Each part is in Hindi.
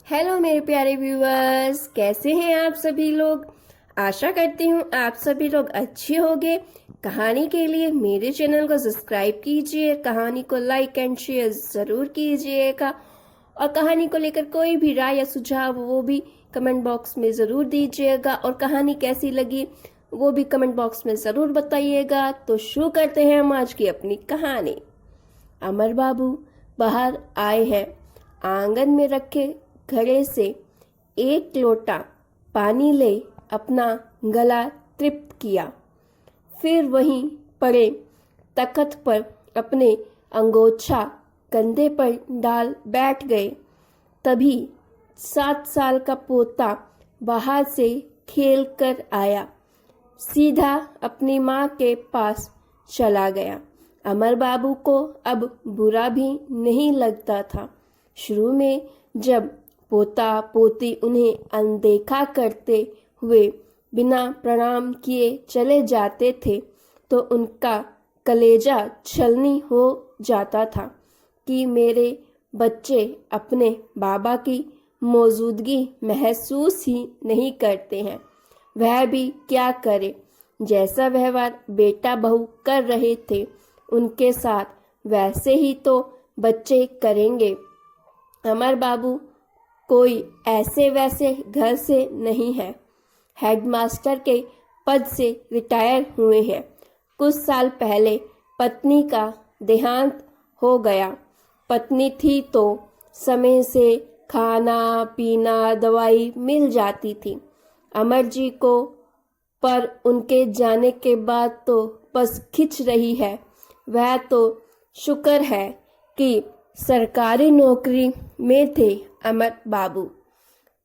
हेलो मेरे प्यारे व्यूअर्स, कैसे हैं आप सभी लोग। आशा करती हूँ आप सभी लोग अच्छे होंगे। कहानी के लिए मेरे चैनल को सब्सक्राइब कीजिए, कहानी को लाइक एंड शेयर ज़रूर कीजिएगा और कहानी को लेकर कोई भी राय या सुझाव वो भी कमेंट बॉक्स में ज़रूर दीजिएगा और कहानी कैसी लगी वो भी कमेंट बॉक्स में ज़रूर बताइएगा। तो शुरू करते हैं हम आज की अपनी कहानी। अमर बाबू बाहर आए हैं। आंगन में रखे घड़े से एक लोटा पानी ले अपना गला तृप्त किया, फिर वहीं पड़े तख्त पर अपने अंगोछा कंधे पर डाल बैठ गए। तभी 7 साल का पोता बाहर से खेल कर आया, सीधा अपनी माँ के पास चला गया। अमर बाबू को अब बुरा भी नहीं लगता था। शुरू में जब पोता पोती उन्हें अनदेखा करते हुए बिना प्रणाम किए चले जाते थे तो उनका कलेजा छलनी हो जाता था कि मेरे बच्चे अपने बाबा की मौजूदगी महसूस ही नहीं करते हैं। वह भी क्या करे, जैसा व्यवहार बेटा बहू कर रहे थे उनके साथ वैसे ही तो बच्चे करेंगे। अमर बाबू कोई ऐसे वैसे घर से नहीं है, हेडमास्टर के पद से रिटायर हुए हैं। कुछ साल पहले पत्नी का देहांत हो गया। पत्नी थी तो समय से खाना पीना दवाई मिल जाती थी अमर जी को, पर उनके जाने के बाद तो बस खिंच रही है। वह तो शुक्र है कि सरकारी नौकरी में थे अमर बाबू,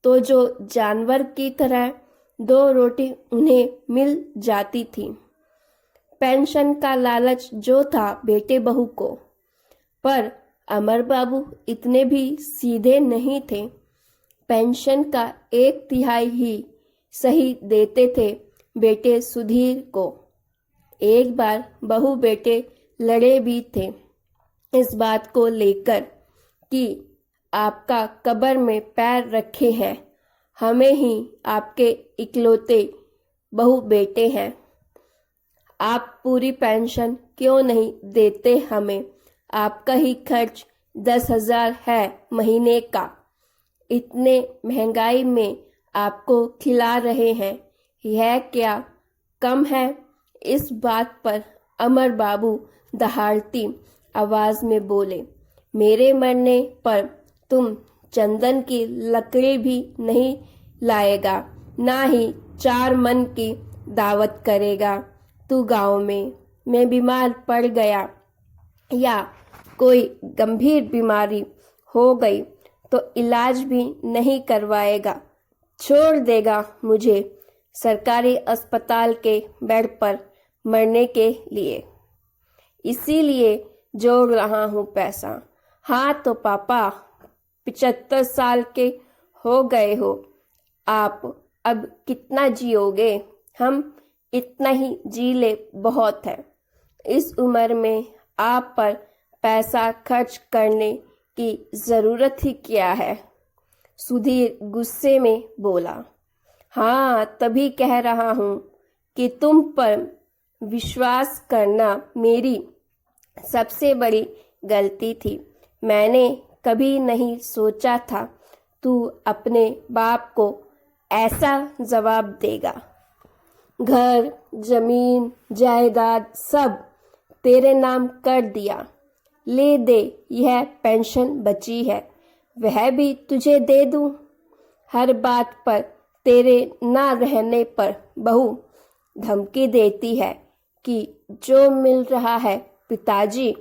तो जो जानवर की तरह 2 रोटी उन्हें मिल जाती थी। पेंशन का लालच जो था बेटे बहू को, पर अमर बाबू इतने भी सीधे नहीं थे। पेंशन का 1/3 ही सही देते थे बेटे सुधीर को। एक बार बहू बेटे लड़े भी थे इस बात को लेकर कि आपका कब्र में पैर रखे हैं, हमें ही आपके इकलौते बहू बेटे हैं, आप पूरी पेंशन क्यों नहीं देते हमें। आपका ही खर्च 10,000 है महीने का, इतने महंगाई में आपको खिला रहे हैं, यह क्या कम है। इस बात पर अमर बाबू दहाड़ती आवाज में बोले, मेरे मरने पर तुम चंदन की लकड़ी भी नहीं लाएगा, ना ही 4 मन की दावत करेगा। तू गांव में मैं बीमार पड़ गया या कोई गंभीर बीमारी हो गई तो इलाज भी नहीं करवाएगा, छोड़ देगा मुझे सरकारी अस्पताल के बेड पर मरने के लिए। इसीलिए जोड़ रहा हूँ पैसा। हाँ तो पापा 75 साल के हो गए हो, आप अब कितना जियोगे। हम इतना ही जी ले बहुत है। इस उम्र में आप पर पैसा खर्च करने की ज़रूरत ही क्या है। सुधीर गुस्से में बोला, हाँ तभी कह रहा हूँ कि तुम पर विश्वास करना मेरी सबसे बड़ी गलती थी। मैंने कभी नहीं सोचा था तू अपने बाप को ऐसा जवाब देगा। घर जमीन जायदाद सब तेरे नाम कर दिया, ले दे, यह पेंशन बची है वह भी तुझे दे दूं। हर बात पर तेरे ना रहने पर बहू धमकी देती है कि जो मिल रहा है पिताजी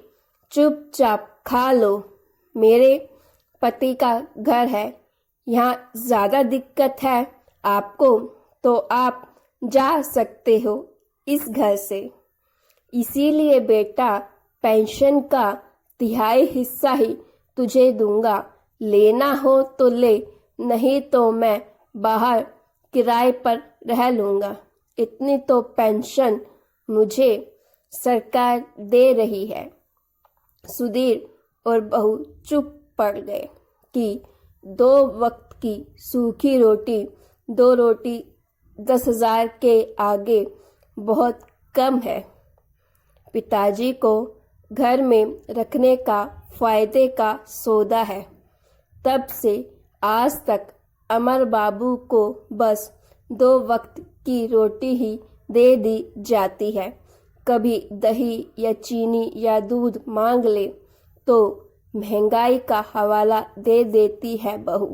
चुपचाप खा लो। मेरे पति का घर है, यहाँ ज़्यादा दिक्कत है आपको तो आप जा सकते हो इस घर से। इसीलिए बेटा पेंशन का 1/3 हिस्सा ही तुझे दूंगा, लेना हो तो ले, नहीं तो मैं बाहर किराए पर रह लूँगा। इतनी तो पेंशन मुझे सरकार दे रही है। सुधीर और बहू चुप पड़ गए कि 2 वक्त की सूखी रोटी 2 रोटी 10,000 के आगे बहुत कम है। पिताजी को घर में रखने का फायदे का सौदा है। तब से आज तक अमर बाबू को बस 2 वक्त की रोटी ही दे दी जाती है। कभी दही या चीनी या दूध मांग ले तो महंगाई का हवाला दे देती है बहू।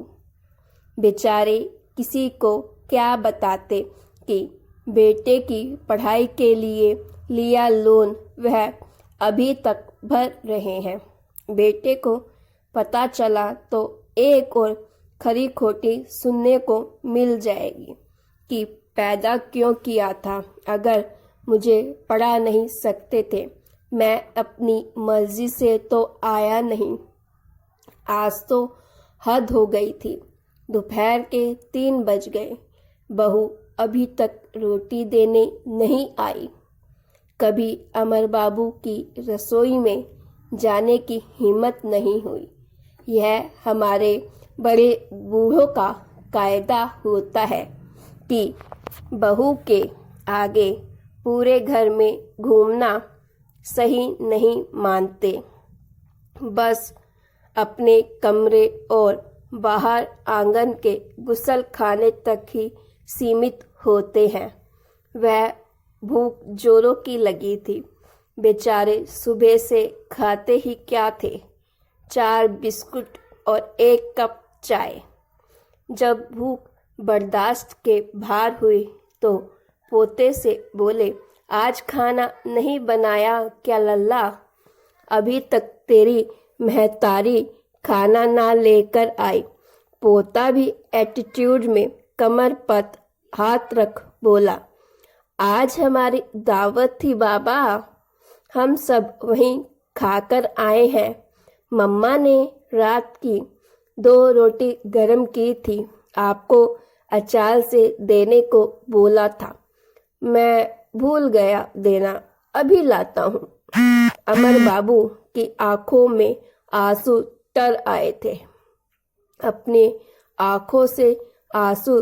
बेचारे किसी को क्या बताते कि बेटे की पढ़ाई के लिए लिया लोन वह अभी तक भर रहे हैं। बेटे को पता चला तो एक और खरी खोटी सुनने को मिल जाएगी कि पैदा क्यों किया था अगर मुझे पढ़ा नहीं सकते थे। मैं अपनी मर्जी से तो आया नहीं। आज तो हद हो गई थी। दोपहर के 3 बज गए। बहू अभी तक रोटी देने नहीं आई। कभी अमर बाबू की रसोई में जाने की हिम्मत नहीं हुई। यह हमारे बड़े बूढ़ों का कायदा होता है कि बहू के आगे पूरे घर में घूमना सही नहीं मानते। बस अपने कमरे और बाहर आंगन के गुसल खाने तक ही सीमित होते हैं। वह भूख जोरों की लगी थी। बेचारे सुबह से खाते ही क्या थे, 4 बिस्कुट और 1 कप चाय। जब भूख बर्दाश्त के बाहर हुई तो पोते से बोले, आज खाना नहीं बनाया क्या लल्ला? अभी तक तेरी महतारी खाना ना लेकर आई। पोता भी एटीट्यूड में कमर पर हाथ रख बोला, आज हमारी दावत थी बाबा, हम सब वहीं खाकर आए हैं। मम्मा ने रात की 2 रोटी गरम की थी, आपको अचार से देने को बोला था, मैं भूल गया देना, अभी लाता हूँ। अमर बाबू की आंखों में आंसू तर आए थे। अपनी आंखों से आंसू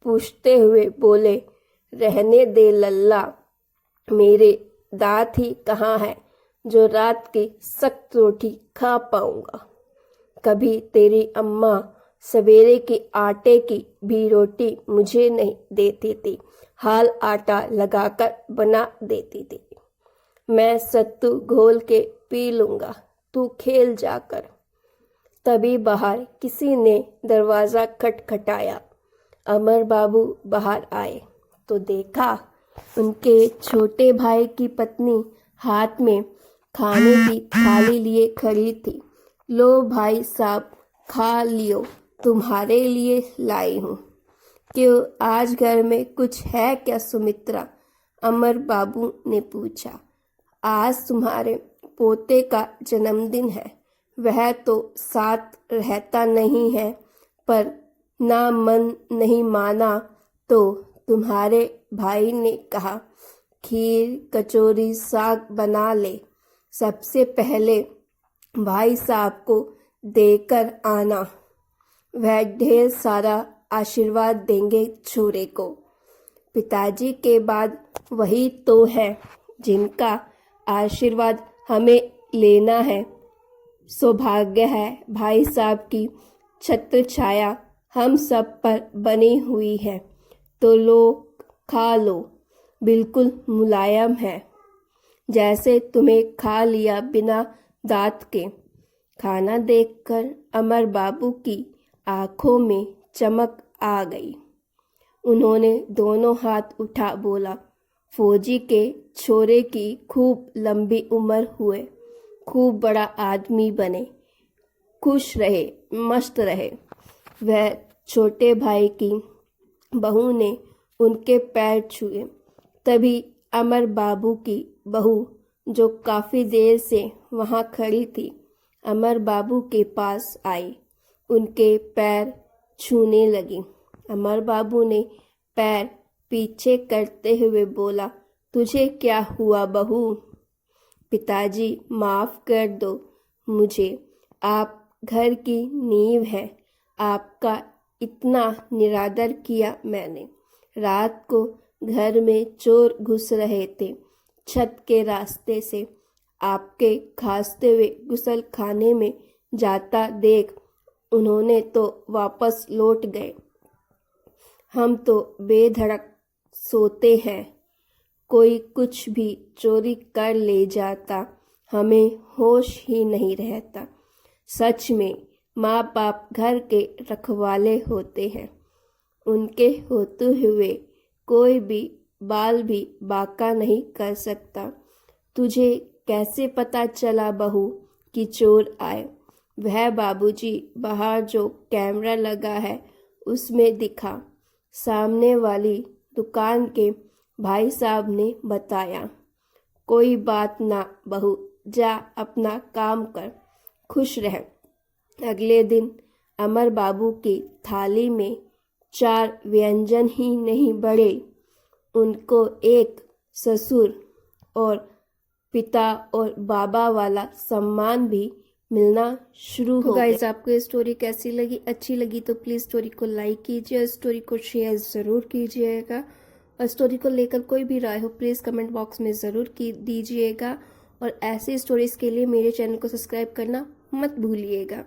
पूछते हुए बोले, रहने दे लल्ला, मेरे दांत ही कहाँ है जो रात की सख्त रोटी खा पाऊंगा। कभी तेरी अम्मा सवेरे की आटे की भी रोटी मुझे नहीं देती थी, हाल आटा लगाकर बना देती थी। मैं सत्तू घोल के पी लूंगा, तू खेल जाकर। तभी बाहर किसी ने दरवाज़ा खटखटाया। अमर बाबू बाहर आए तो देखा उनके छोटे भाई की पत्नी हाथ में खाने की थाली लिए खड़ी थी। लो भाई साहब, खा लियो, तुम्हारे लिए लाई हूँ। क्यों, आज घर में कुछ है क्या सुमित्रा? अमर बाबू ने पूछा। आज तुम्हारे पोते का जन्मदिन है। वह तो साथ रहता नहीं है, पर ना मन नहीं माना तो तुम्हारे भाई ने कहा, खीर कचौरी साग बना ले, सबसे पहले भाई साहब को देकर आना, वह ढेर सारा आशीर्वाद देंगे छोरे को। पिताजी के बाद वही तो है जिनका आशीर्वाद हमें लेना है। सौभाग्य है भाई साहब की छत्र छाया हम सब पर बनी हुई है, तो लो खा लो, बिल्कुल मुलायम है, जैसे तुम्हें खा लिया बिना दांत के। खाना देखकर अमर बाबू की आंखों में चमक आ गई। उन्होंने दोनों हाथ उठा बोला, फौजी के छोरे की खूब लंबी उम्र हुए, खूब बड़ा आदमी बने, खुश रहे, मस्त रहे। वह छोटे भाई की बहू ने उनके पैर छुए। तभी अमर बाबू की बहू, जो काफ़ी देर से वहाँ खड़ी थी, अमर बाबू के पास आई, उनके पैर छूने लगी। अमर बाबू ने पैर पीछे करते हुए बोला, तुझे क्या हुआ बहू? पिताजी माफ़ कर दो मुझे, आप घर की नींव है, आपका इतना निरादर किया मैंने। रात को घर में चोर घुस रहे थे छत के रास्ते से। आपके खांसते हुए गुसल खाने में जाता देख उन्होंने तो वापस लौट गए। हम तो बेधड़क सोते हैं, कोई कुछ भी चोरी कर ले जाता, हमें होश ही नहीं रहता। सच में माँ बाप घर के रखवाले होते हैं, उनके होते हुए कोई भी बाल भी बांका नहीं कर सकता। तुझे कैसे पता चला बहू कि चोर आए? वह बाबूजी बाहर जो कैमरा लगा है उसमें दिखा। सामने वाली दुकान के भाई साहब ने बताया। कोई बात ना बहू, जा अपना काम कर, खुश रह। अगले दिन अमर बाबू की थाली में 4 व्यंजन ही नहीं बढ़े, उनको एक ससुर और पिता और बाबा वाला सम्मान भी मिलना शुरू हो गया। गाइस, आपको ये स्टोरी कैसी लगी? अच्छी लगी तो प्लीज़ स्टोरी को लाइक कीजिए और स्टोरी को शेयर ज़रूर कीजिएगा। और स्टोरी को लेकर कोई भी राय हो प्लीज़ कमेंट बॉक्स में ज़रूर दीजिएगा। और ऐसी स्टोरीज़ के लिए मेरे चैनल को सब्सक्राइब करना मत भूलिएगा।